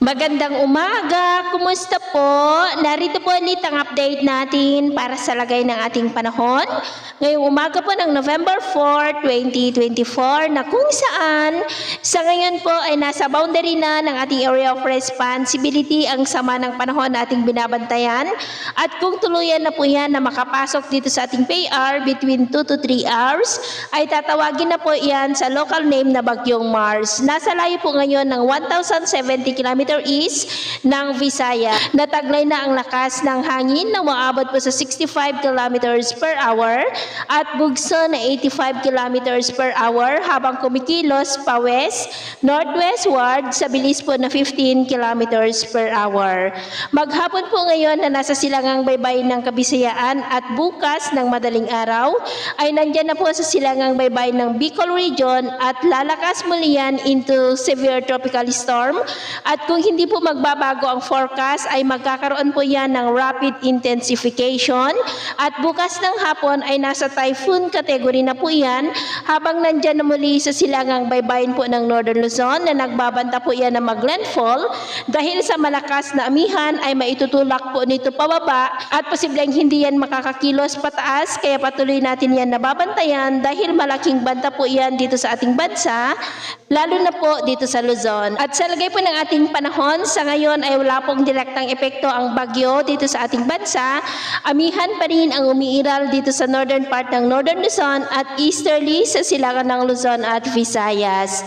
Magandang umaga! Kumusta po? Narito po ulit ang update natin para sa lagay ng ating panahon. Ngayong umaga po ng November 4, 2024 na kung saan sa ngayon po ay nasa boundary na ng ating area of responsibility ang sama ng panahon na ating binabantayan. At kung tuluyan na po yan na makapasok dito sa ating PAR between 2 to 3 hours, ay tatawagin na po yan sa local name na Bagyong Mars. Nasa layo po ngayon ng 1,070 km east ng Visaya. Nataglay na ang lakas ng hangin na umaabot po sa 65 kilometers per hour at bugso na 85 kilometers per hour habang kumikilos pa west, northwestward sa bilis po na 15 kilometers per hour. Maghapon po ngayon na nasa silangang baybayin ng Kabisayaan at bukas ng madaling araw ay nandyan na po sa silangang baybayin ng Bicol Region at lalakas muli yan into severe tropical storm at kung hindi po magbabago ang forecast ay magkakaroon po yan ng rapid intensification at bukas ng hapon ay nasa typhoon category na po yan habang nandyan na muli sa silangang baybayin po ng Northern Luzon na nagbabanta po yan na mag-landfall dahil sa malakas na amihan ay maitutulak po nito pababa at posibleng hindi yan makakakilos pataas kaya patuloy natin yan nababantayan dahil malaking banta po yan dito sa ating bansa lalo na po dito sa Luzon. At sa lagay po ng ating panahon, sa ngayon ay wala pong direktang epekto ang bagyo dito sa ating bansa. Amihan pa rin ang umiiral dito sa northern part ng Northern Luzon at easterly sa silangan ng Luzon at Visayas.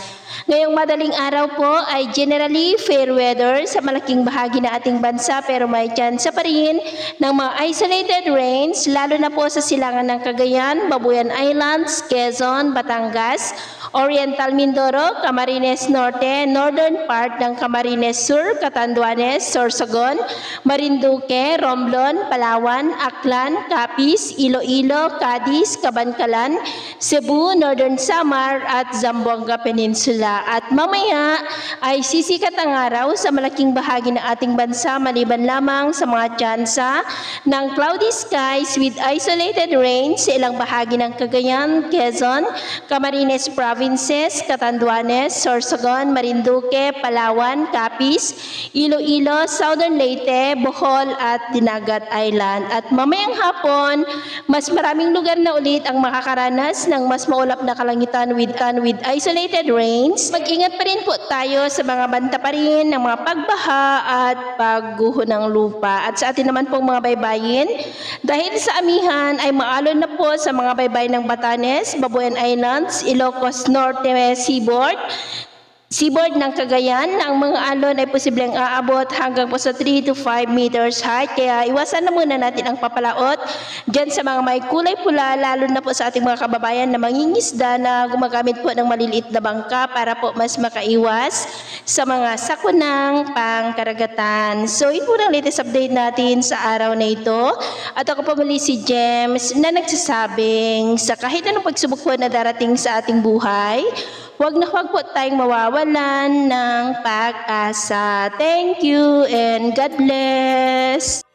Ngayong madaling araw po ay generally fair weather sa malaking bahagi na ating bansa pero may tsansa pa rin ng mga isolated rains lalo na po sa silangan ng Cagayan, Babuyan Islands, Quezon, Batangas, Oriental Mindoro, Camarines Norte, northern part ng Camarines Sur, Catanduanes, Sorsogon, Marinduque, Romblon, Palawan, Aklan, Capiz, Iloilo, Cadiz, Cabancalan, Cebu, Northern Samar at Zamboanga Peninsula. At mamaya ay sisikat ang araw sa malaking bahagi ng ating bansa maliban lamang sa mga tsansa ng cloudy skies with isolated rains sa ilang bahagi ng Cagayan, Quezon, Camarines Provinces, Catanduanes, Sorsogon, Marinduque, Palawan, Capiz, Iloilo, Southern Leyte, Bohol at Dinagat Island. At mamayang hapon, mas maraming lugar na ulit ang makakaranas ng mas maulap na kalangitan with isolated rains. Mag-ingat pa rin po tayo sa mga banta pa rin ng mga pagbaha at pagguho ng lupa. At sa atin naman pong mga baybayin, dahil sa amihan ay maalon na po sa mga baybayin ng Batanes, Babuyan Islands, Ilocos Norte Seaboard ng Cagayan, ang mga alon ay posibleng aabot hanggang po sa 3 to 5 meters height. Kaya iwasan na muna natin ang papalaot dyan sa mga may kulay pula, lalo na po sa ating mga kababayan na mangingisda na gumagamit po ng maliliit na bangka para po mas makaiwas sa mga sakunang pangkaragatan. So, ito po ang latest update natin sa araw na ito. At ako po muli si James na nagsasabing sa kahit anong pagsubok po na darating sa ating buhay, huwag na huwag po tayong mawawalan ng pag-asa. Thank you and God bless!